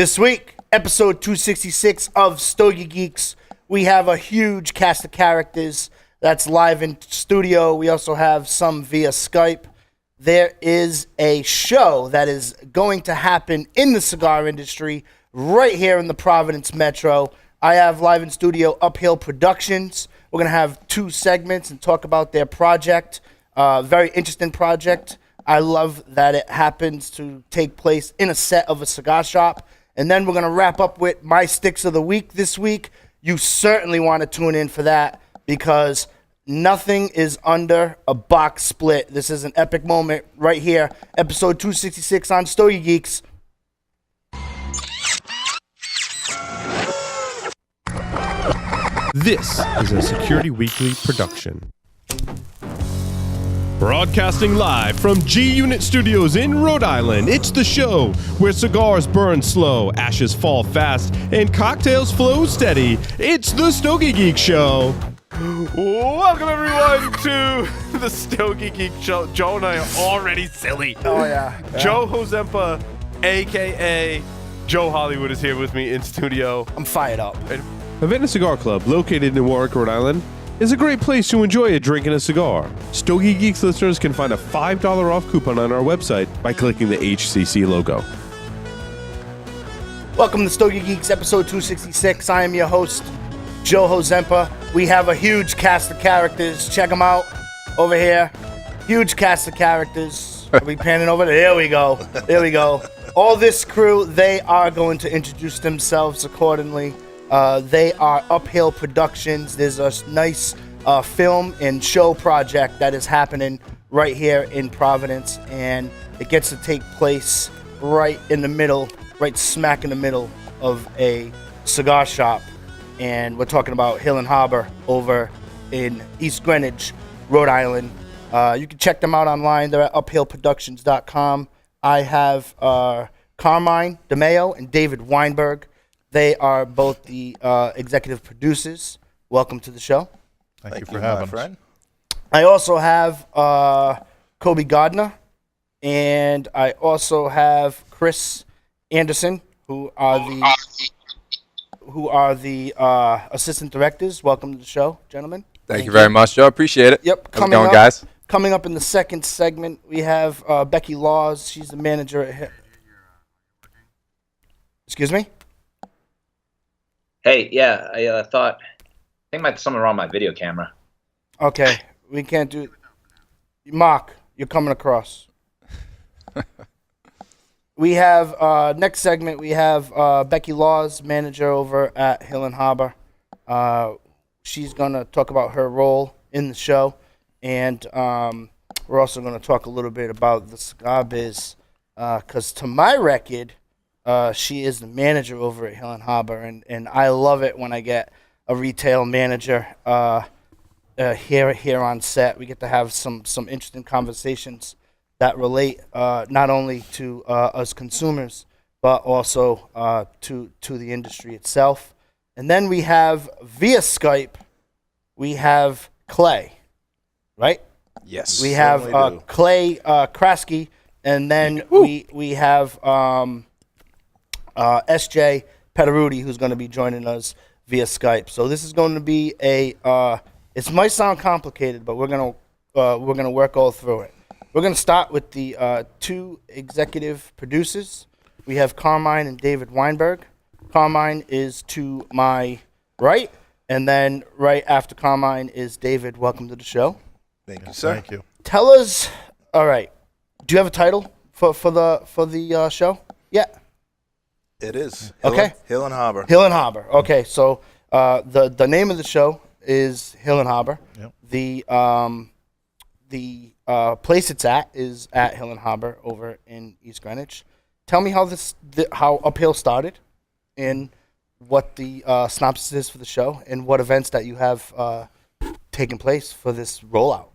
This week, episode 266 of Stogie Geeks, we have a huge cast of characters that's live in studio. We also have some via Skype. There is a show that is going to happen in the cigar industry right here in the Providence Metro. I have live in studio Uphill Productions. We're going to have two segments and talk about their project. Very interesting project. I love that it happens to take place in a set of a cigar shop. And then we're going to wrap up with my sticks of the week this week. You certainly want to tune in for that because nothing is under a box split. This is an epic moment right here. Episode 266 on Stogie Geeks. This is a Security Weekly production. Broadcasting live from G-Unit Studios in Rhode Island, it's the show where cigars burn slow, ashes fall fast, and cocktails flow steady. It's the Stogie Geek Show. Welcome, everyone, to the Stogie Geek Show. Joe and I are already silly. Oh, yeah. Joe Hozempa, a.k.a. Joe Hollywood, is here with me in studio. I'm fired up. Havana Cigar Club, located in Warwick, Rhode Island, is a great place to enjoy a drink and a cigar. Stogie Geeks listeners can find a $5 off coupon on our website by clicking the HCC logo. Welcome to Stogie Geeks, episode 266. I am your host, Joe Hozempa. We have a huge cast of characters. Check them out over here. Huge cast of characters. Are we panning over? There we go. There we go. All this crew, they are going to introduce themselves accordingly. They are Uphill Productions. There's a nice film and show project that is happening right here in Providence, and it gets to take place right in the middle, right smack in the middle of a cigar shop. And we're talking about Hill and Harbor over in East Greenwich, Rhode Island. You can check them out online. They're at uphillproductions.com. I have Carmine, Demaio, and David Weinberg. They are both the executive producers. Welcome to the show. Thank you for having us. I also have Kobe Gardner, and I also have Chris Anderson, who are the assistant directors. Welcome to the show, gentlemen. Thank you very much, Joe. Appreciate it. Yep. How's it going, guys? Coming up in the second segment, we have Becky Laws. She's the manager at... Excuse me? Hey, yeah, I think might be something wrong with my video camera. Okay, we can't do... Mark, you're coming across. We have, next segment, we have Becky Laws, manager over at Hill and Harbor. She's going to talk about her role in the show, and we're also going to talk a little bit about the cigar biz, because to my record... she is the manager over at Hill and Harbor, and I love it when I get a retail manager here on set. We get to have some interesting conversations that relate not only to us consumers, but also to the industry itself. And then we have, via Skype, we have Clay, right? Yes. We have Clay Kraske, and then we have... SJ Petaruti, who's going to be joining us via Skype. So this is going to be it might sound complicated, but we're going to work all through it. We're going to start with the two executive producers. We have Carmine and David Weinberg. Carmine is to my right, and then right after Carmine is David. Welcome to the show. Thank you, sir. Thank you. Tell us, all right, do you have a title for the show? Yeah. It is. Hill and Harbor. Hill and Harbor. Okay, so the name of the show is Hill and Harbor. Yep. The place it's at is at Hill and Harbor over in East Greenwich. Tell me how how Uphill started, and what the synopsis is for the show, and what events that you have taken place for this rollout.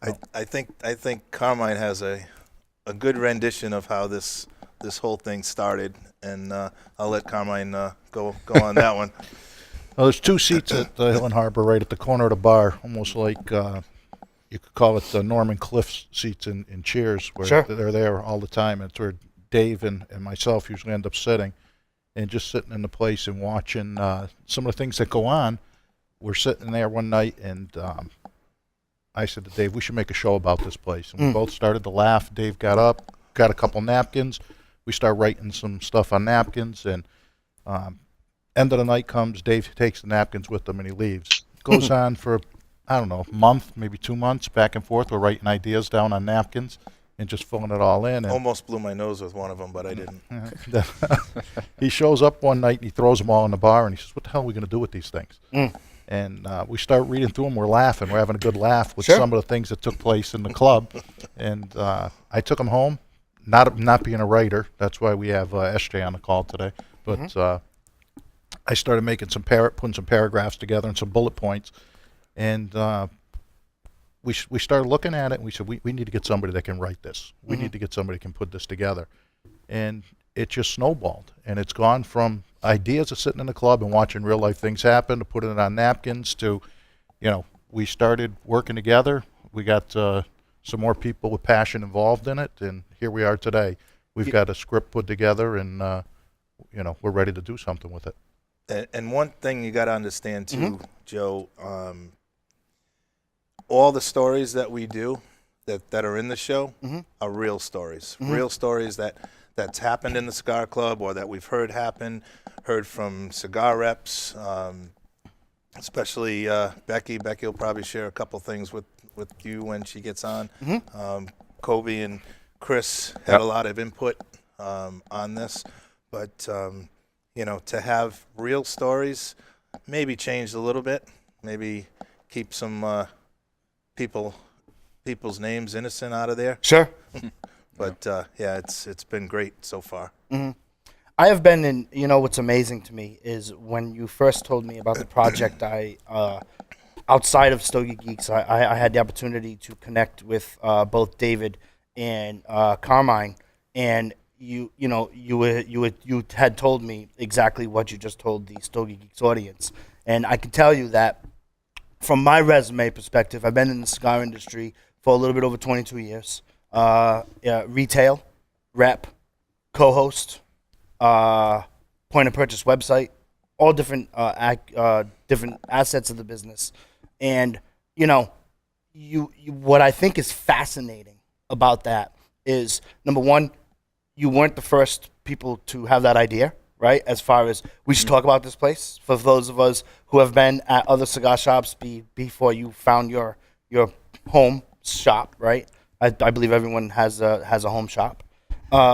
I think Carmine has a good rendition of how this whole thing started, and I'll let Carmine go on that one. Well, there's two seats at Hill and Harbor right at the corner of the bar, almost like you could call it the Norman Cliff seats in Cheers, where Sure. they're there all the time. It's where Dave and myself usually end up sitting. and just sitting in the place and watching some of the things that go on. We're sitting there one night, and I said to Dave, we should make a show about this place. And we both started to laugh. Dave got up, got a couple napkins. We start writing some stuff on napkins, and end of the night comes, Dave takes the napkins with him, and he leaves. Goes on for, I don't know, a month, maybe 2 months, back and forth. We're writing ideas down on napkins and just filling it all in. And Almost blew my nose with one of them, but I didn't. he shows up one night, and he throws them all in the bar, and he says, what the hell are we going to do with these things? And we start reading through them. We're laughing. We're having a good laugh with some of the things that took place in the club. And I took them home, not being a writer. That's why we have SJ on the call today. But I started making putting some paragraphs together and some bullet points. And we started looking at it, and we said, we need to get somebody that can write this. We need to get somebody that can put this together. And it just snowballed. And it's gone from ideas of sitting in the club and watching real life things happen to putting it on napkins to, we started working together. We got some more people with passion involved in it, and here we are today. We've got a script put together, and we're ready to do something with it. And one thing you got to understand too, Joe, all the stories that we do that are in the show are real stories. Real stories that's happened in the cigar club or that we've heard from cigar reps, especially Becky. Becky will probably share a couple things with you when she gets on. Kobe and Chris had a lot of input on this, but to have real stories, maybe changed a little bit, maybe keep some people's names innocent out of there. Sure. But it's been great so far. I have been in. What's amazing to me is when you first told me about the project. Outside of Stogie Geeks, I had the opportunity to connect with both David and Carmine, and you had told me exactly what you just told the Stogie Geeks audience, and I can tell you that from my resume perspective, I've been in the cigar industry for a little bit over 22 years. Retail, rep, co-host, point of purchase website, all different different assets of the business. And what I think is fascinating about that is, number one, you weren't the first people to have that idea, right? As far as we should talk about this place. For those of us who have been at other cigar shops before you found your home shop, right? I believe everyone has a home shop.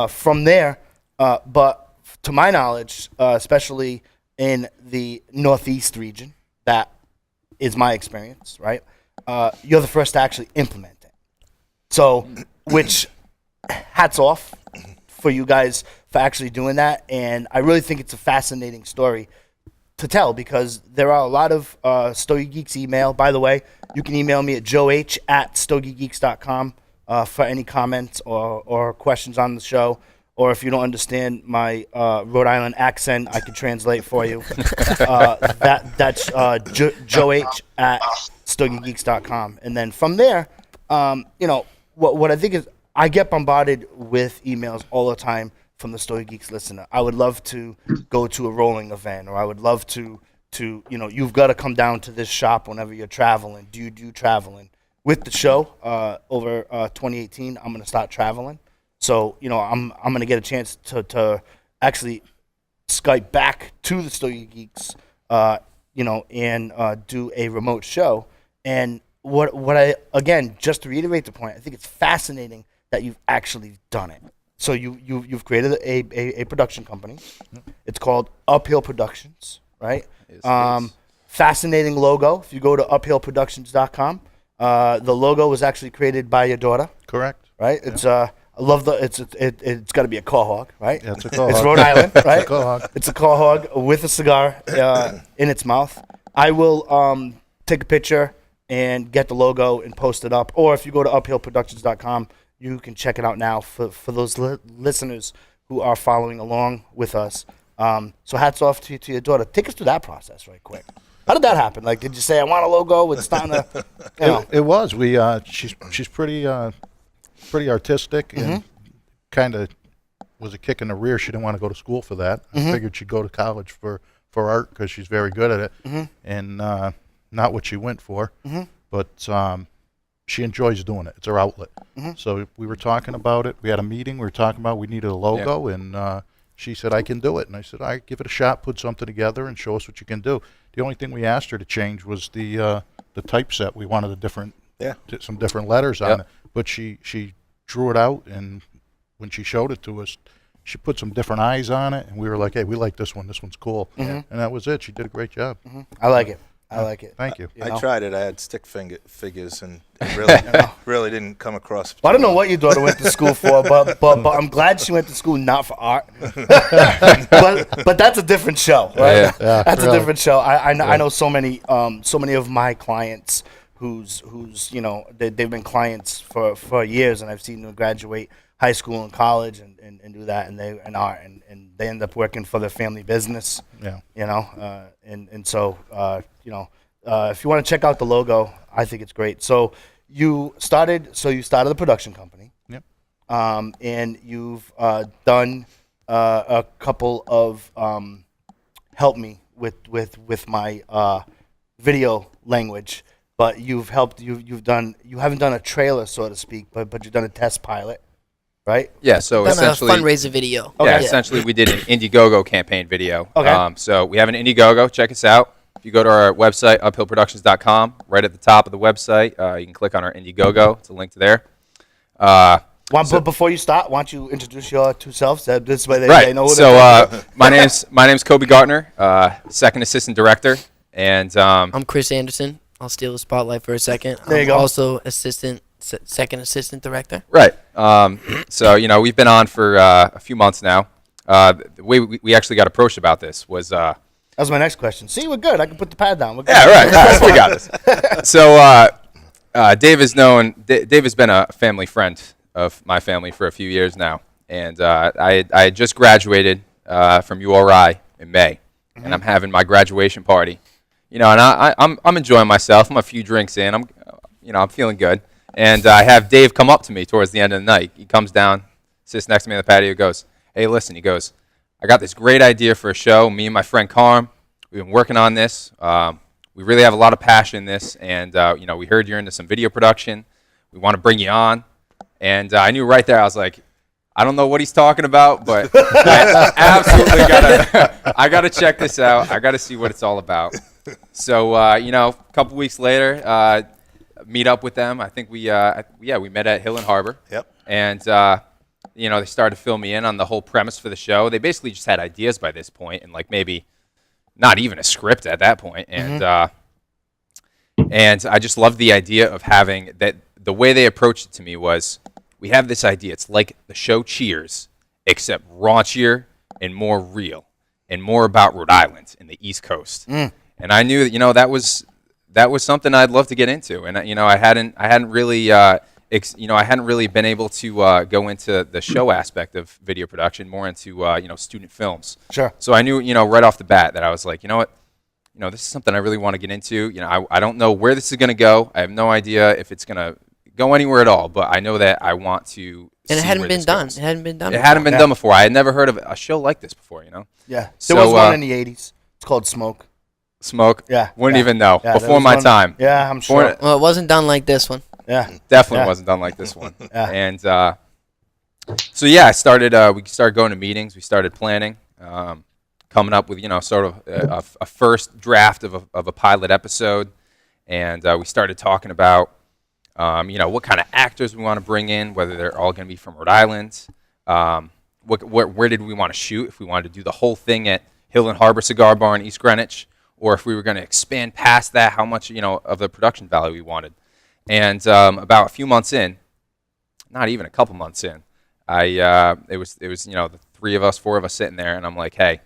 From there, but to my knowledge, especially in the Northeast region, that is my experience, right? You're the first to actually implement it. So, which, hats off for you guys for actually doing that. And I really think it's a fascinating story to tell, because there are a lot of Stogie Geeks email. By the way, you can email me at joeh@stogiegeeks.com for any comments or questions on the show. Or if you don't understand my Rhode Island accent, I can translate for you. That's joeh@stogiegeeks.com. And then from there, what I think is, I get bombarded with emails all the time from the Stogie Geeks listener. I would love to go to a rolling event, or I would love to you've got to come down to this shop whenever you're traveling. Do you do traveling? With the show over 2018, I'm going to start traveling. So, I'm going to get a chance to actually Skype back to the Stogie Geeks, and do a remote show. And what I, again, just to reiterate the point, I think it's fascinating that you've actually done it. So you've created a production company. It's called Uphill Productions, right? Fascinating logo. If you go to uphillproductions.com, the logo was actually created by your daughter. Correct. Right? It's I love it's got to be a quahog, right? Yeah, it's a quahog. It's Rhode Island, right? It's a quahog. It's a quahog with a cigar in its mouth. I will take a picture and get the logo and post it up. Or if you go to uphillproductions.com, you can check it out now for those listeners who are following along with us. So hats off to your daughter. Take us through that process right quick. How did that happen? Like, did you say, I want a logo? It's time to, It was. She's pretty artistic and kind of was a kick in the rear. She didn't want to go to school for that. I figured she'd go to college for art because she's very good at it, and not what she went for. But she enjoys doing it. It's her outlet. So we were talking about it. We had a meeting. We were talking about we needed a logo, and she said, I can do it. And I said, all right, give it a shot, put something together, and show us what you can do. The only thing we asked her to change was the typeset. We wanted some different letters on it. But she drew it out, and when she showed it to us, she put some different eyes on it, and we were like, hey, we like this one. This one's cool. And that was it. She did a great job. I like it. I like it. Thank you. I tried it. I had stick figures, and it really didn't come across. Well, I don't know what your daughter went to school for, but I'm glad she went to school not for art. but that's a different show, right? Yeah, that's really. a different show. I know so many of my clients who's they've been clients for years, and I've seen them graduate high school and college and do that, and they end up working for their family business. So if you want to check out the logo, I think it's great. So you started the production company. Yep. And you've done a couple of help me with my video language, but you haven't done a trailer, so to speak, but you've done a test pilot. Right? Yeah, so Done essentially a fundraiser video. Yeah, essentially we did an Indiegogo campaign video. Okay. So we have an Indiegogo. Check us out. If you go to our website, uphillproductions.com, right at the top of the website, you can click on our Indiegogo. It's a link to there. But before you start, why don't you introduce your two selves? This way they know who So my name's Kobe Gartner, second assistant director, and I'm Chris Anderson. I'll steal the spotlight for a second. There you go. Also second assistant director. Right. So we've been on for a few months now. The way we actually got approached about this was. That was my next question. See, we're good. I can put the pad down. We're good. Yeah, right. We got this. So Dave has been a family friend of my family for a few years now, and I had just graduated from URI in May, and I'm having my graduation party. And I'm enjoying myself. I'm a few drinks in. I'm feeling good. And I have Dave come up to me towards the end of the night. He comes down, sits next to me on the patio, goes, hey, listen, he goes, I got this great idea for a show. Me and my friend Carm, we've been working on this. We really have a lot of passion in this. And, we heard you're into some video production. We want to bring you on. And I knew right there, I was like, I don't know what he's talking about, but I absolutely got to check this out. I got to see what it's all about. So, a couple weeks later, meet up with them. I think we met at Hill and Harbor. Yep. And they started to fill me in on the whole premise for the show. They basically just had ideas by this point, and like maybe not even a script at that point. And and I just loved the idea of having that. The way they approached it to me was, we have this idea. It's like the show Cheers, except raunchier and more real, and more about Rhode Island and the East Coast. And I knew that that was something I'd love to get into, and I hadn't really been able to go into the show aspect of video production, more into student films. Sure. So I knew right off the bat that I was like, this is something I really want to get into. I don't know where this is going to go. I have no idea if it's going to go anywhere at all, but I know that I want to. And it hadn't been done. Goes. It hadn't been done. It hadn't been done before. I had never heard of a show like this before. Yeah. So, there was one in the '80s. It's called Smoke. Smoke. Yeah. Wouldn't even know. Yeah, before my time. Yeah, I'm sure. Well, it wasn't done like this one. Yeah. Definitely wasn't done like this one. Yeah. And so yeah, I started. We started going to meetings. We started planning, coming up with sort of a first draft of a pilot episode, and we started talking about what kind of actors we want to bring in, whether they're all going to be from Rhode Island. Where did we want to shoot? If we wanted to do the whole thing at Hill and Harbor Cigar Bar in East Greenwich, or if we were going to expand past that, how much of the production value we wanted. And about a few months in, not even a couple months in, it was the four of us sitting there, and I'm like, hey,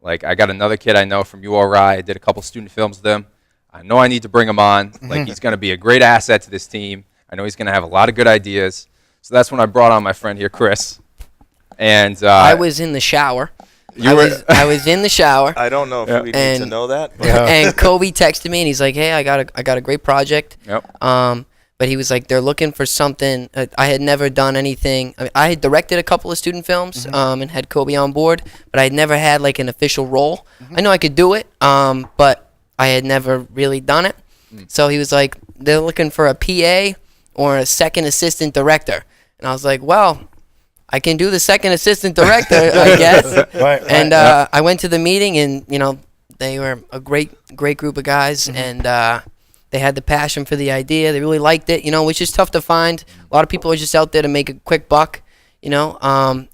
like I got another kid I know from URI. I did a couple student films with him. I know I need to bring him on. Like he's going to be a great asset to this team. I know he's going to have a lot of good ideas. So that's when I brought on my friend here, Chris. And I was in the shower. I was in the shower. I don't know if we need to know that. But And Kobe texted me, and he's like, "Hey, I got a great project. Yep. but he was like, they're looking for something. I had never done anything. I mean, I had directed a couple of student films and had Kobe on board, but I had never had like an official role. I know I could do it, but I had never really done it. So he was like, they're looking for a PA or a second assistant director. And I was like, well, I can do the second assistant director, I guess. And I went to the meeting, and, you know, they were a great group of guys, and they had the passion for the idea. They really liked it, you know, which is tough to find. A lot of people are just out there to make a quick buck, you know,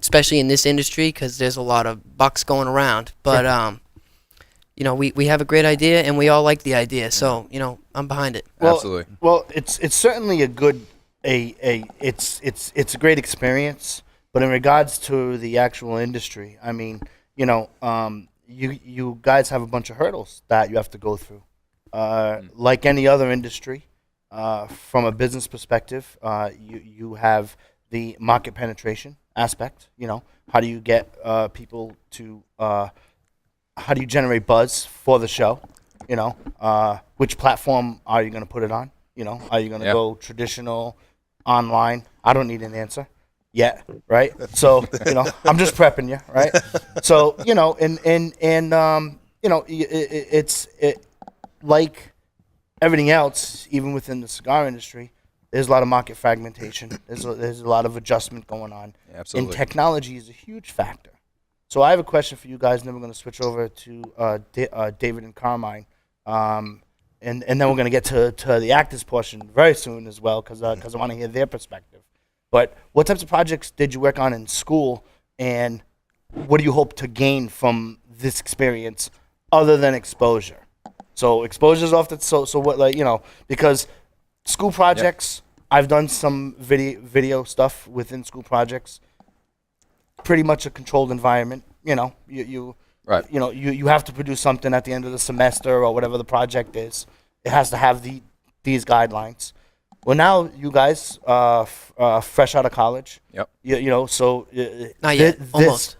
especially in this industry because there's a lot of bucks going around. But, you know, we have a great idea, and we all like the idea. So, you know, I'm behind it. Well, Absolutely. Well, it's certainly a good it's a great experience. But in regards to the actual industry, I mean, you know, you guys have a bunch of hurdles that you have to go through. Like any other industry, from a business perspective, you have the market penetration aspect. You know, how do you get people to how do you generate buzz for the show? You know, which platform are you going to put it on? You know, are you going to go traditional, online? I don't need an answer yet, right? So, you know, I'm just prepping you, right? So, you know, and you know, it's like everything else, even within the cigar industry, there's a lot of market fragmentation. There's a lot of adjustment going on. Yeah, absolutely. And technology is a huge factor. So I have a question for you guys, and then we're going to switch over to David and Carmine. And then we're going to get to the actors portion very soon as well, because I want to hear their perspective. But what types of projects did you work on in school, and what do you hope to gain from this experience other than exposure? So exposure's off the so what, like, you know, because school projects, I've done some video stuff within school projects. Pretty much a controlled environment, you know. You know, you have to produce something at the end of the semester or whatever the project is. It has to have these guidelines. Well, now you guys, fresh out of college. Yep. You know, so Not yet.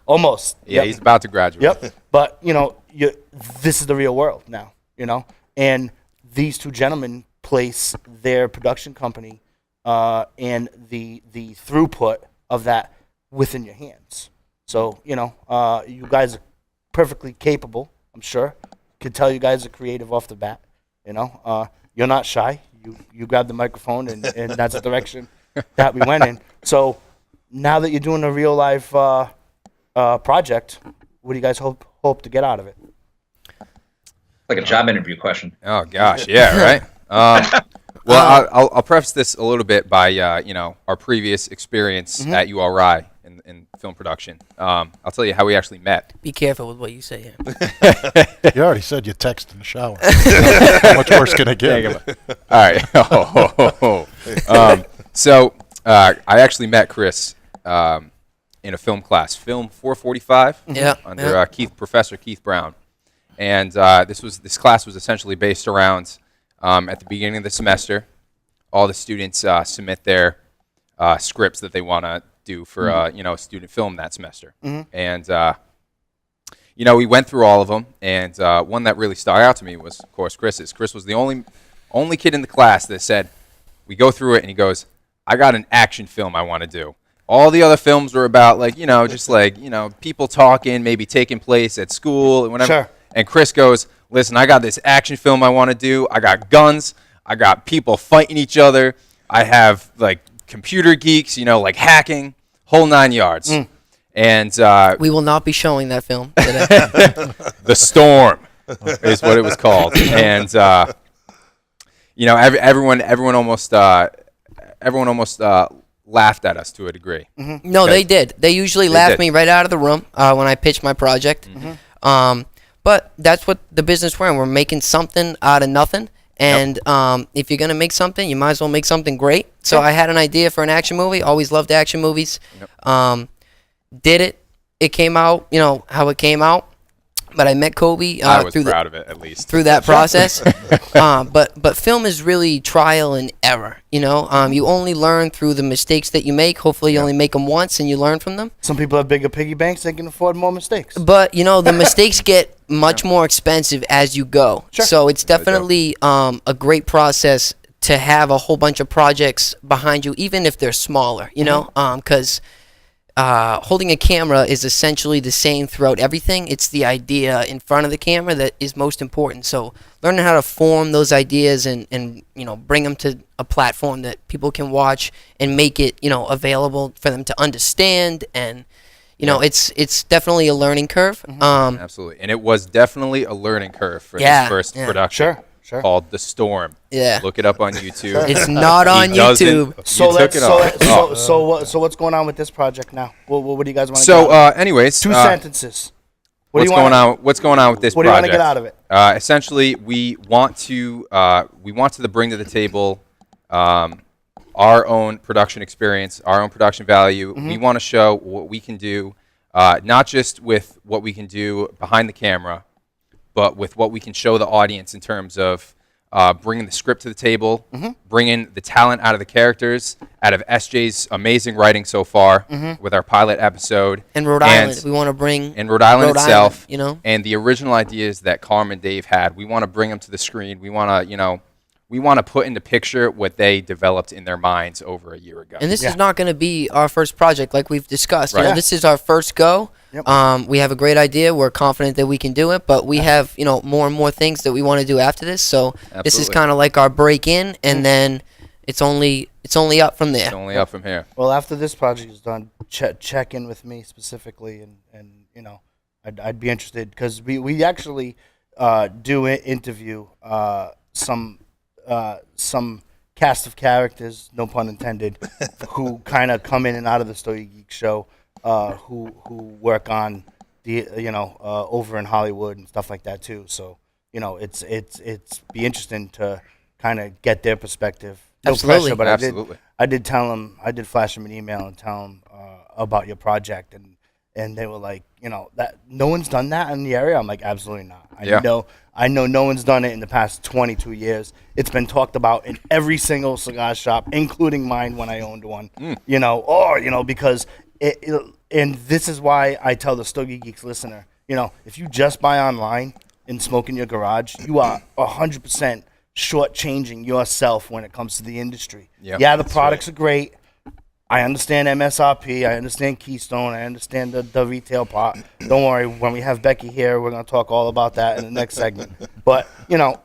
Almost. Yeah, Yep. he's about to graduate. Yep. But you know, this is the real world now. You know, and these two gentlemen place their production company and the throughput of that within your hands. So, you know, you guys are perfectly capable, I'm sure. Could tell you guys are creative off the bat. You know, you're not shy. You grab the microphone, and that's the direction that we went in. So now that you're doing a real life project, what do you guys hope to get out of it? Like a job interview question. Oh gosh, yeah, right. Well, I'll preface this a little bit by you know, our previous experience at URI in film production. I'll tell you how we actually met. Be careful with what you say here. You already said you text in the shower. How much worse can it get? All right. So I actually met Chris in a film class, film 445, under Professor Keith Brown, and this class was essentially based around at the beginning of the semester, all the students submit their scripts that they want to do for you know, a student film that semester, and you know, we went through all of them, and one that really stuck out to me was, of course, Chris's. Chris was the only kid in the class that said, we go through it, and he goes, I got an action film I want to do. All the other films were about, like, you know, just like, you know, people talking, maybe taking place at school and whatever. Sure. And Chris goes, listen, I got this action film I want to do. I got guns. I got people fighting each other. I have, like, computer geeks, you know, like hacking, whole 9 yards. And We will not be showing that film today. The Storm is what it was called. And you know, everyone almost laughed at us to a degree. No, they did. They usually laughed me right out of the room when I pitched my project. But that's what the business we're in. We're making something out of nothing. And if you're going to make something, you might as well make something great. So I had an idea for an action movie. Always loved action movies. Did it. It came out, you know, how it came out. But I met Kobe I was proud of it, at least. Through that process. But film is really trial and error. You know, you only learn through the mistakes that you make. Hopefully you only make them once and you learn from them. Some people have bigger piggy banks. They can afford more mistakes. But, you know, the mistakes get much more expensive as you go. Sure. So it's definitely a great process to have a whole bunch of projects behind you, even if they're smaller, you know, because holding a camera is essentially the same throughout everything. It's the idea in front of the camera that is most important. So learning how to form those ideas and you know, bring them to a platform that people can watch and make it, you know, available for them to understand. And you know, it's definitely a learning curve. Absolutely, and it was definitely a learning curve for his first production. Sure. Called The Storm. Yeah. Look it up on YouTube. It's not on YouTube. So what's going on with this project now? What do you guys want to So, get out of it? anyways, Two sentences. What's going on with this What project? do you want to get out of it? Essentially, we want to bring to the table our own production experience, our own production value. We want to show what we can do, not just with what we can do behind the camera, but with what we can show the audience in terms of bringing the script to the table, bringing the talent out of the characters, out of SJ's amazing writing so far with our pilot episode. And Rhode Island, we want to bring in Rhode Island itself, you know, and the original ideas that Carmine and Dave had. We want to bring them to the screen. We want to, you know, we want to put into picture what they developed in their minds over a year ago. And this is not going to be our first project, like we've discussed. Right. You know, this is our first go. Yep. We have a great idea. We're confident that we can do it, but we have, you know, more and more things that we want to do after this. So this is kind of like our break in, and then it's only up from there. It's only up from here. Well, after this project is done, check in with me specifically, and you know, I'd be interested because we actually do interview some cast of characters, no pun intended, who kind of come in and out of the Stogie Geeks show, who work on the over in Hollywood and stuff like that too. So you know, it's be interesting to kind of get their perspective. No pressure, but I did tell them, I did flash them an email and tell them about your project, and they were like, you know, that no one's done that in the area. I'm like, absolutely not. I know no one's done it in the past 22 years. It's been talked about in every single cigar shop, including mine when I owned one. You know, because and this is why I tell the Stogie Geeks listener, you know, if you just buy online and smoke in your garage, you are 100% shortchanging yourself when it comes to the industry. Yeah, the products are great. I understand MSRP. I understand Keystone. I understand the retail part. Don't worry. When we have Becky here, we're going to talk all about that in the next segment. But, you know,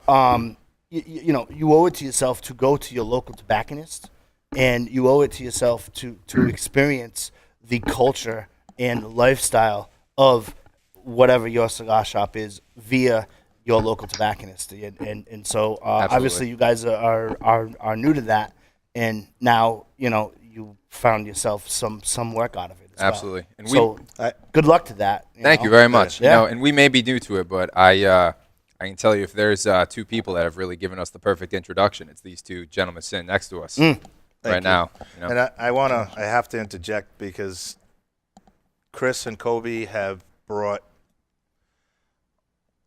you owe it to yourself to go to your local tobacconist, and you owe it to yourself to experience the culture and lifestyle of whatever your cigar shop is via your local tobacconist. And so obviously you guys are new to that, and now, you know, you found yourself some work out of it as Absolutely. well. And good luck to that. Thank you very much. Yeah. You know, and we may be new to it, but I can tell you if there's two people that have really given us the perfect introduction, it's these two gentlemen sitting next to us right now. You know? And I have to interject because Chris and Kobe have brought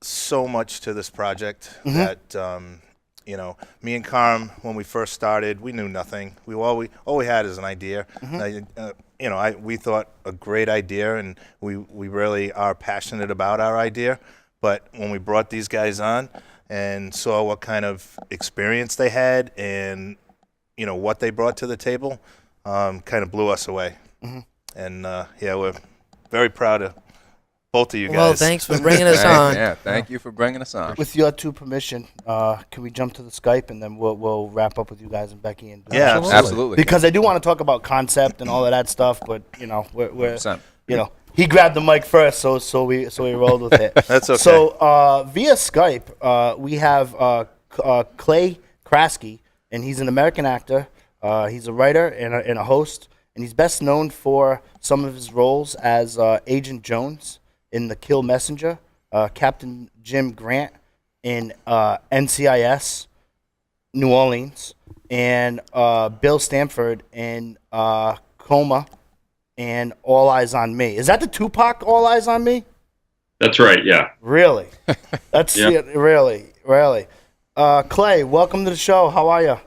so much to this project that you know, me and Carm, when we first started, we knew nothing. All we had is an idea. You know, we thought a great idea, and we really are passionate about our idea. But when we brought these guys on and saw what kind of experience they had and, you know, what they brought to the table, kind of blew us away. And, yeah, we're very proud of both of you guys. Well, thanks for bringing us on. Yeah, thank you for bringing us on. With your two permission, can we jump to the Skype, and then we'll wrap up with you guys and Becky and yeah, absolutely. Because I do want to talk about concept and all of that stuff, but you know, we're 100%. you know, he grabbed the mic first, so we rolled with it. That's okay. So via Skype, we have Clay Kraske, and he's an American actor. He's a writer and a host, and he's best known for some of his roles as Agent Jones in The Kill Messenger, Captain Jim Grant in NCIS New Orleans, and Bill Stamford in Coma and All Eyes on Me. Is that the Tupac All Eyes on Me? That's right, yeah. Really? That's really. Clay, welcome to the show. How are you?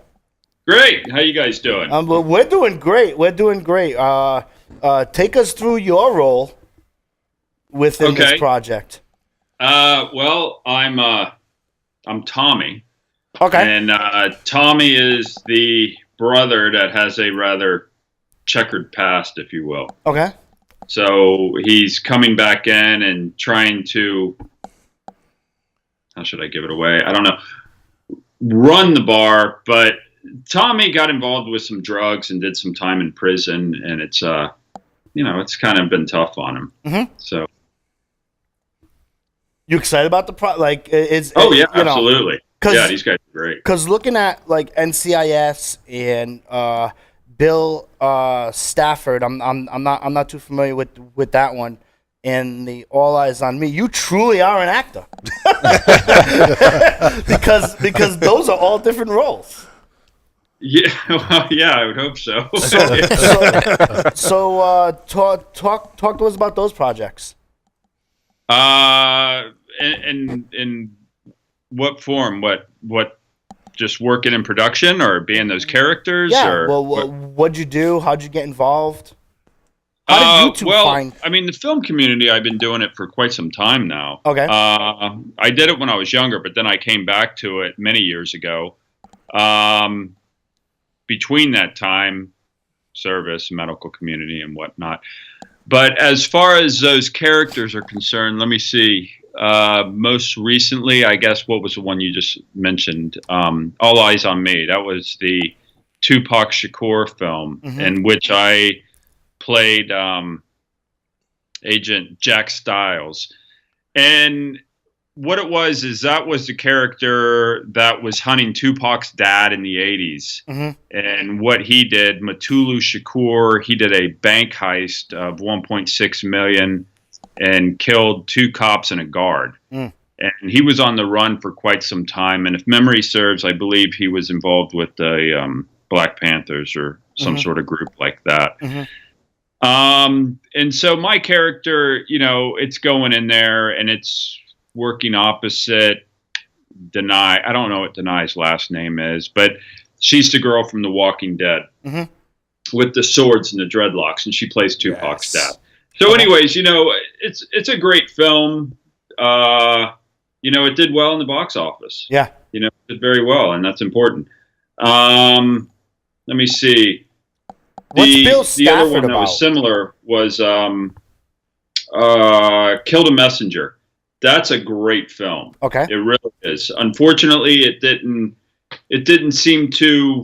Great. How you guys doing? Well, we're doing great. Take us through your role within this project. Well, I'm Tommy. Okay. And Tommy is the brother that has a rather checkered past, if you will. Okay. So he's coming back in and trying to, how should I give it away? I don't know, run the bar, but Tommy got involved with some drugs and did some time in prison, and it's it's kind of been tough on him. Mm-hmm. So you excited about the absolutely. Yeah, these guys are great. Because looking at like NCIS and Bill Stafford, I'm not too familiar with that one. And the All Eyes on Me, you truly are an actor. because those are all different roles. Yeah, well, yeah, I would hope so. So talk to us about those projects. In what form? What? Just working in production or being those characters? Yeah. Or what'd you do? How'd you get involved? How did you two find? I mean, the film community, I've been doing it for quite some time now. Okay. I did it when I was younger, but then I came back to it many years ago. Between that time, service, medical community, and whatnot. But as far as those characters are concerned, let me see. Most recently, I guess, what was the one you just mentioned? All Eyes on Me. That was the Tupac Shakur film, in which I played Agent Jack Stiles. And what it was is that was the character that was hunting Tupac's dad in the 80s. And what he did, Matulu Shakur, he did a bank heist of $1.6 million and killed 2 cops and a guard. And he was on the run for quite some time. And if memory serves, I believe he was involved with the Black Panthers or some sort of group like that. And so my character, it's going in there and it's working opposite Denai. I don't know what Denai's last name is, but she's the girl from The Walking Dead with the swords and the dreadlocks, and she plays Tupac's dad. So anyways, it's a great film. It did well in the box office. Yeah. It did very well, and that's important. Let me see. What's Bill the other Stafford one that about? was similar was Killed a Messenger. That's a great film. Okay. It really is. Unfortunately, it didn't seem to.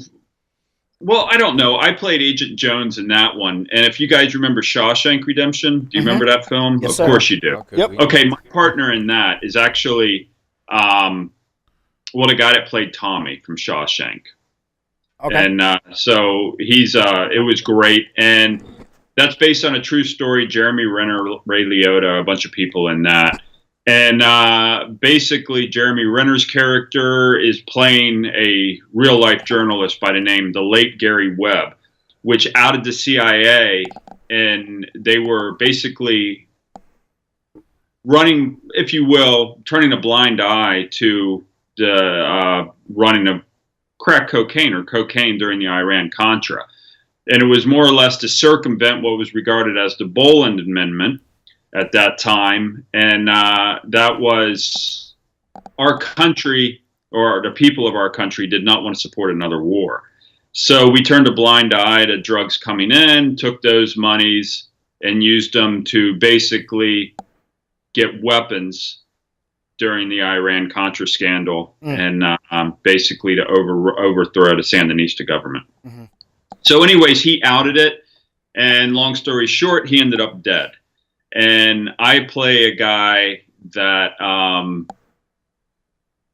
Well, I don't know. I played Agent Jones in that one, and if you guys remember Shawshank Redemption, do you remember that film? Yes, of sir. course you do. Yep. Okay, my partner in that is actually, the guy that played Tommy from Shawshank. Okay. And so he's, it was great. And that's based on a true story. Jeremy Renner, Ray Liotta, a bunch of people in that. And basically, Jeremy Renner's character is playing a real-life journalist by the name the late Gary Webb, which outed the CIA, and they were basically running, if you will, turning a blind eye to the running of crack cocaine or cocaine during the Iran-Contra. And it was more or less to circumvent what was regarded as the Boland Amendment at that time, and that was our country, or the people of our country, did not want to support another war. So we turned a blind eye to drugs coming in, took those monies, and used them to basically get weapons during the Iran-Contra scandal, and basically to overthrow the Sandinista government. So anyways, he outed it, and long story short, he ended up dead. And I play a guy that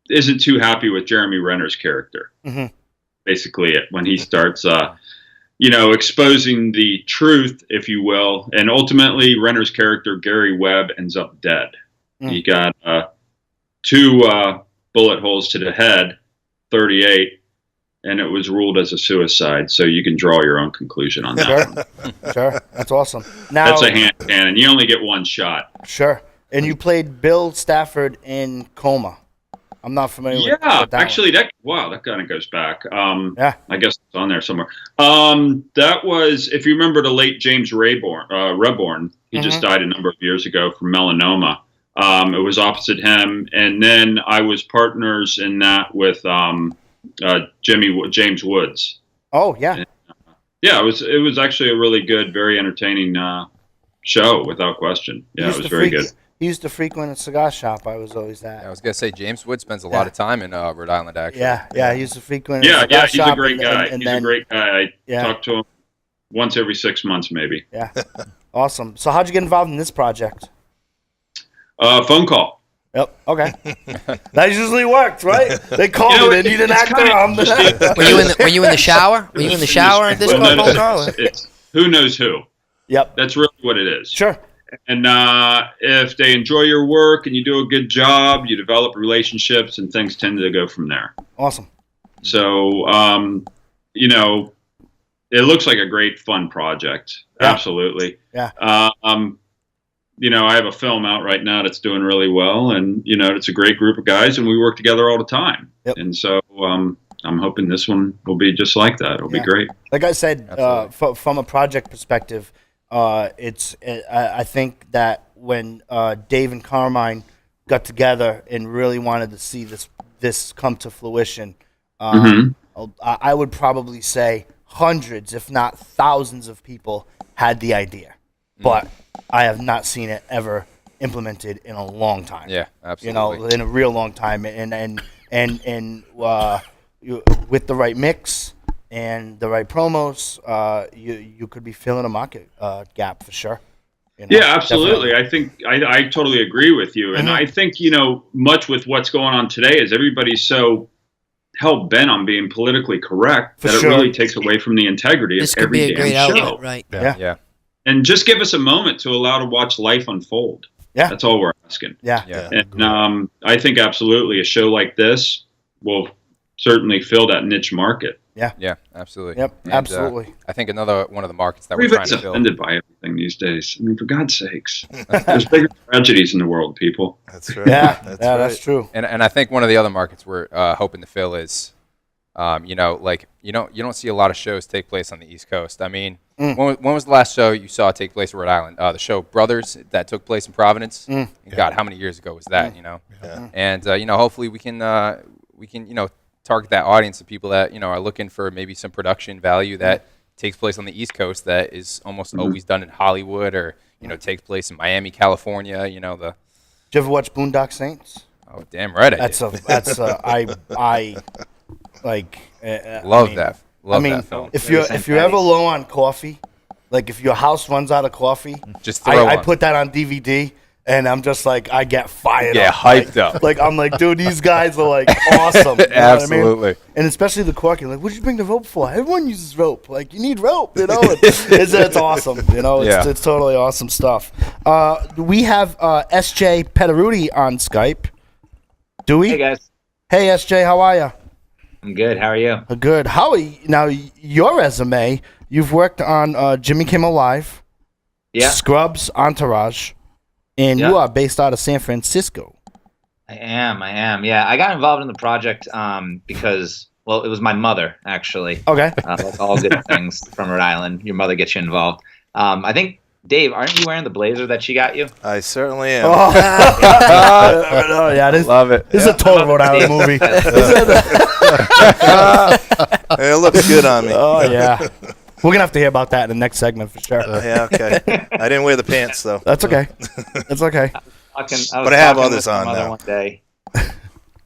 isn't too happy with Jeremy Renner's character. Basically, when he starts, exposing the truth, if you will, and ultimately Renner's character Gary Webb ends up dead. He got 2 bullet holes to the head, 38, and it was ruled as a suicide. So you can draw your own conclusion on that. Sure, that's awesome. Now That's a hand cannon. You only get 1 shot. Sure, and you played Bill Stafford in Coma. I'm not familiar with that actually, one. that kind of goes back. Yeah, I guess it's on there somewhere. That was, if you remember the late James Reborn, he just died a number of years ago from melanoma. It was opposite him, and then I was partners in that with James Woods. Oh yeah. And, yeah, it was actually a really good, very entertaining show, without question. Yeah, it was very good. He used to frequent a cigar shop I was always at. I was gonna say James Wood spends a lot of time in Rhode Island, actually. Yeah, he used to frequent. Yeah, a cigar he's shop a great guy. He's a great guy. I talk to him once every 6 months, maybe. Yeah, awesome. So how'd you get involved in this project? Phone call. Yep. Okay. That usually worked, right? They called you. They need an actor. Were you in the shower? Were you in the shower at this phone call? It's who knows who. Yep. That's really what it is. Sure. And if they enjoy your work and you do a good job, you develop relationships, and things tend to go from there. Awesome. So, it looks like a great, fun project. Yeah. Absolutely. Yeah. I have a film out right now that's doing really well, and it's a great group of guys, and we work together all the time. Yep. And so I'm hoping this one will be just like that. It'll be great. Like I said, from a project perspective, I think that when Dave and Carmine got together and really wanted to see this come to fruition, I would probably say hundreds, if not thousands, of people had the idea, but I have not seen it ever implemented in a long time. Yeah, absolutely. In a real long time, and with the right mix and the right promos, you could be filling a market gap for sure. Yeah, absolutely. Definitely. I think I totally agree with you, and I think much with what's going on today is everybody's so hell bent on being politically correct that it really takes away from the integrity of every damn show. Right? Yeah. And just give us a moment to allow to watch life unfold. Yeah, that's all we're asking. Yeah. And I think absolutely a show like this will certainly fill that niche market. Yeah, absolutely. Yep, and, absolutely. I think another one of the markets that we're trying to build. Offended by everything these days. I mean, for God's sakes, there's bigger tragedies in the world, people. That's right. Yeah, that's true. And I think one of the other markets we're hoping to fill is, you don't see a lot of shows take place on the East Coast. I mean, when was the last show you saw take place in Rhode Island? The show Brothers that took place in Providence. God, how many years ago was that? Yeah. And hopefully we can target that audience of people that are looking for maybe some production value that takes place on the East Coast that is almost always done in Hollywood or takes place in Miami, California. Did you ever watch Boondock Saints? Oh, damn right I did. I love that. Love that film. If you're ever low on coffee, like if your house runs out of coffee, just throw I put that on DVD. And I'm just like, I get fired up. Hyped up. Like, I'm like, dude, these guys are like awesome. You know Absolutely. what I mean? And especially the corky. Like, what did you bring the rope for? Everyone uses rope. Like, you need rope, It's awesome. It's totally awesome stuff. We have SJ Petaruti on Skype. Do we? Hey, guys. Hey, SJ, how are you? I'm good. How are you? Good. How are you? Now, your resume, you've worked on Jimmy Kimmel Live, Scrubs, Entourage. And you are based out of San Francisco. I am. Yeah, I got involved in the project because, it was my mother, actually. Okay. Like all good things from Rhode Island. Your mother gets you involved. I think, Dave, aren't you wearing the blazer that she got you? I certainly am. Oh, yeah. Love it. This is a total Rhode Island movie. It looks good on me. Oh, yeah. We're going to have to hear about that in the next segment for sure. Yeah, okay. I didn't wear the pants, though. That's okay. It's okay. But I have others on now. One day.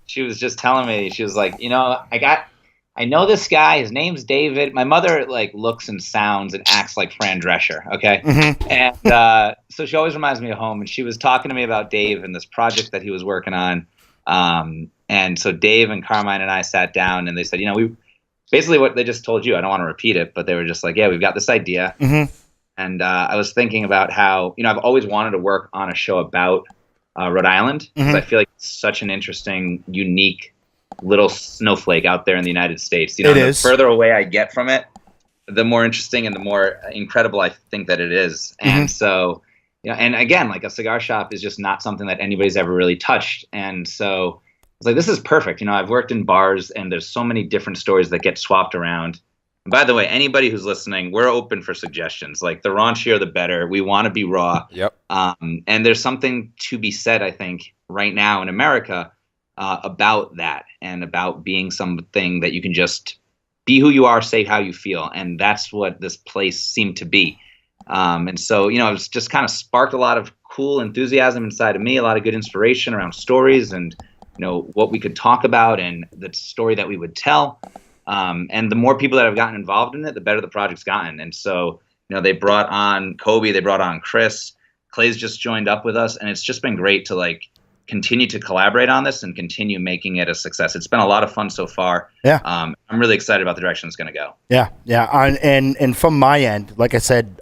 She was just telling me, she was like, I know this guy. His name's David. My mother, looks and sounds and acts like Fran Drescher, okay? Mm-hmm. And so she always reminds me of home. And she was talking to me about Dave and this project that he was working on. And so Dave and Carmine and I sat down, and they said, basically what they just told you. I don't want to repeat it, but they were just like, yeah, we've got this idea. Mm-hmm. And I was thinking about how, I've always wanted to work on a show about Rhode Island, because I feel like it's such an interesting, unique little snowflake out there in the United States. The further away I get from it, the more interesting and the more incredible I think that it is. And so, and again, like a cigar shop is just not something that anybody's ever really touched. And so it's like, this is perfect. I've worked in bars, and there's so many different stories that get swapped around. And by the way, anybody who's listening, we're open for suggestions. Like, the raunchier, the better. We want to be raw. Yep. And there's something to be said, I think, right now in America about that, and about being something that you can just be who you are, say how you feel. And that's what this place seemed to be. And so, it's just kind of sparked a lot of cool enthusiasm inside of me, a lot of good inspiration around stories and, what we could talk about and the story that we would tell. And the more people that have gotten involved in it, the better the project's gotten. And so, they brought on Kobe, they brought on Chris, Clay's just joined up with us, and it's just been great to continue to collaborate on this and continue making it a success. It's been a lot of fun so far. Yeah. I'm really excited about the direction it's going to go. Yeah. And from my end, like I said,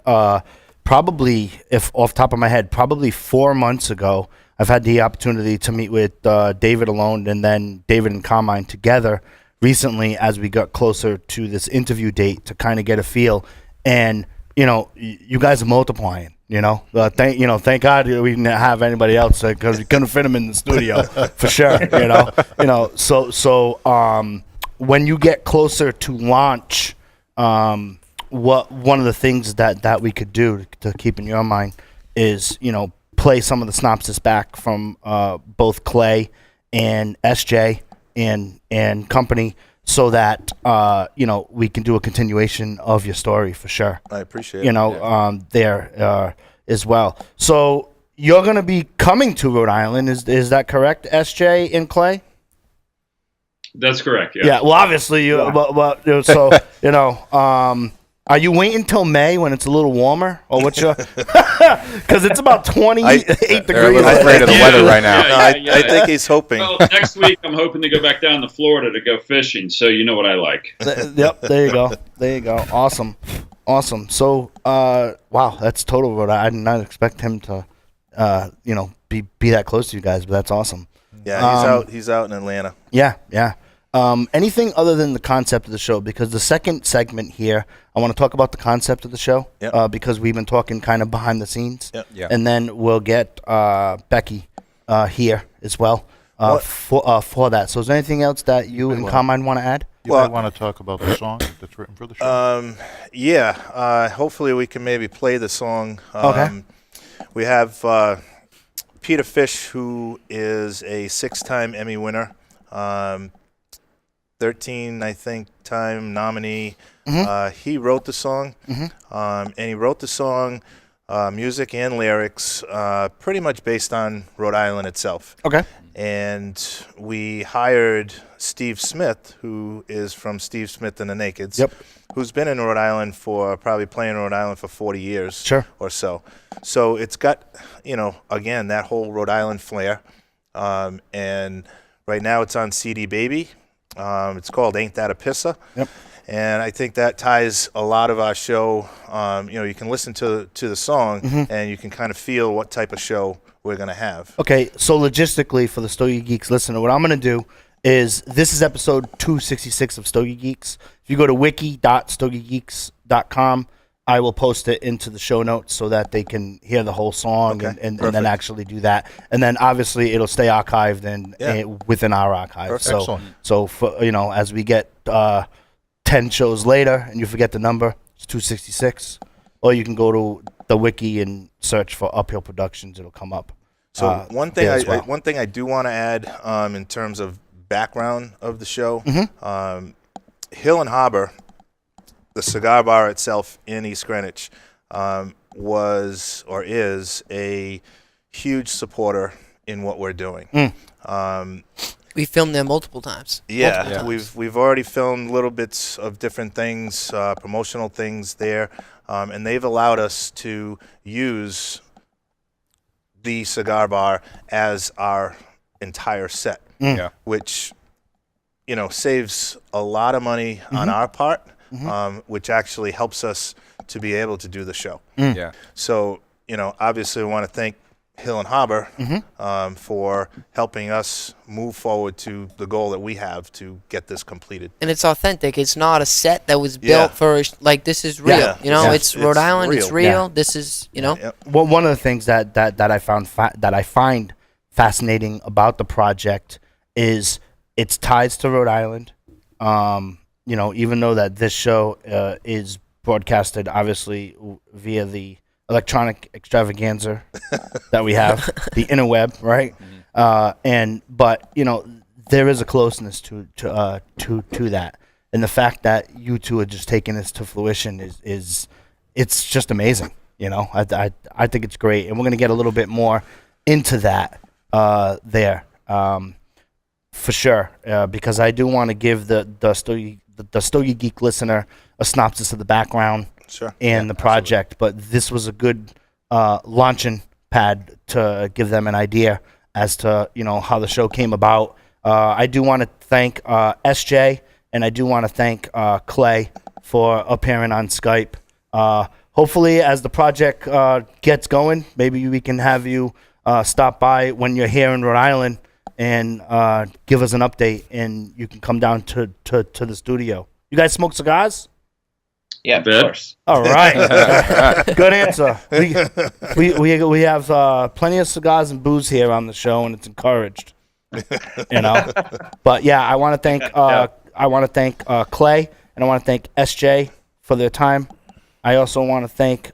probably, if off the top of my head, probably 4 months ago, I've had the opportunity to meet with David alone and then David and Carmine together recently as we got closer to this interview date to kind of get a feel. And, you guys are multiplying. Thank God we didn't have anybody else because we couldn't fit them in the studio for sure. So when you get closer to launch, what one of the things that we could do to keep in your mind is play some of the synopsis back from both Clay and SJ and company, so that we can do a continuation of your story for sure. I appreciate it. There as well. So you're going to be coming to Rhode Island, is that correct, SJ and Clay? That's correct. Yeah. Yeah. Well, obviously you. Yeah. So are you waiting until May when it's a little warmer, or what's your? Because it's about 28 degrees. They're a little afraid of the weather right now. I think he's hoping. Well, next week I'm hoping to go back down to Florida to go fishing. So you know what I like. Yep. There you go. Awesome. So, wow, that's total Rhode Island. I did not expect him to, be that close to you guys, but that's awesome. Yeah, he's out in Atlanta. Yeah. Anything other than the concept of the show? Because the second segment here, I want to talk about the concept of the show. Yep. Because we've been talking kind of behind the scenes. Yep. Yeah. And then we'll get Becky here as well for that. So is there anything else that you and Carmine want to add? You might want to talk about the song that's written for the show. Hopefully we can maybe play the song. Okay. We have Peter Fish, who is a 6-time Emmy winner. 13, I think, time nominee. Mm-hmm. He wrote the song, Mm-hmm. and he wrote the song, music and lyrics, pretty much based on Rhode Island itself. Okay. And we hired Steve Smith, who is from Steve Smith and the Nakeds, Yep. who's been in Rhode Island probably playing Rhode Island for 40 years Sure. or so. So it's got, again, that whole Rhode Island flair. And right now it's on CD Baby. It's called Ain't That a Pissa? Yep. And I think that ties a lot of our show. You can listen to the song, and you can kind of feel what type of show we're going to have. Okay, so logistically for the Stogie Geeks listener, what I'm going to do is, this is episode 266 of Stogie Geeks. If you go to wiki.stogiegeeks.com, I will post it into the show notes so that they can hear the whole song and then actually do that. And then obviously it'll stay archived and within our archive. Perfect. So, Excellent. so for, as we get 10 shows later and you forget the number, it's 266. Or you can go to the wiki and search for Uphill Productions. It'll come up. So one thing there as well. one thing I do want to add in terms of background of the show, Hill and Harbor, the cigar bar itself in East Greenwich, was or is a huge supporter in what we're doing. We filmed there multiple times. Yeah, we've already filmed little bits of different things, promotional things there, and they've allowed us to use the cigar bar as our entire set, which saves a lot of money on our part, which actually helps us to be able to do the show. Yeah. So obviously, we want to thank Hill and Harbor for helping us move forward to the goal that we have to get this completed. And it's authentic. It's not a set that was built for, this is real. Yeah. It's Rhode Island. It's real. Yeah. This is, Yep. Well, one of the things that I found that I find fascinating about the project is its ties to Rhode Island. you know, even though that this show is broadcasted obviously via the electronic extravaganza that we have, the interweb, right? But you know, there is a closeness to that, and the fact that you two are just taking this to fruition is it's just amazing. You know, I think it's great, and we're gonna get a little bit more into that there for sure, because I do want to give the Stogie Geek listener a synopsis of the background and the project. Absolutely. But this was a good launching pad to give them an idea as to, you know, how the show came about. I do want to thank SJ, and I do want to thank Clay for appearing on Skype. Hopefully, as the project gets going, maybe we can have you stop by when you're here in Rhode Island and give us an update, and you can come down to the studio. You guys smoke cigars? Yeah, of course. All right. Good answer. We have plenty of cigars and booze here on the show, and it's encouraged. You know. But yeah, I want to thank Clay, and I want to thank SJ for their time. I also want to thank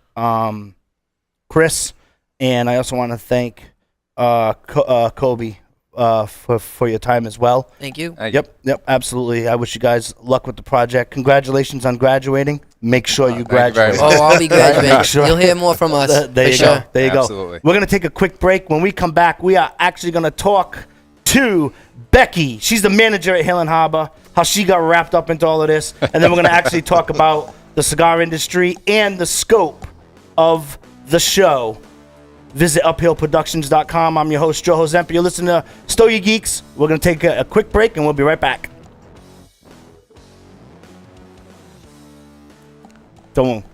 Chris, and I also want to thank Kobe for your time as well. Thank you. Yep, absolutely. I wish you guys luck with the project. Congratulations on graduating. Make sure you graduate. Oh, I'll be graduating. Sure. You'll hear more from us. There you go. Go. There you Absolutely. go. We're going to take a quick break. When we come back, we are actually going to talk to Becky. She's the manager at Hill and Harbor, how she got wrapped up into all of this. And then we're going to actually talk about the cigar industry and the scope of the show. Visit uphillproductions.com. I'm your host, Joe Hozempa. You're listening to Stogie Geeks. We're going to take a quick break, and we'll be right back. Don't move.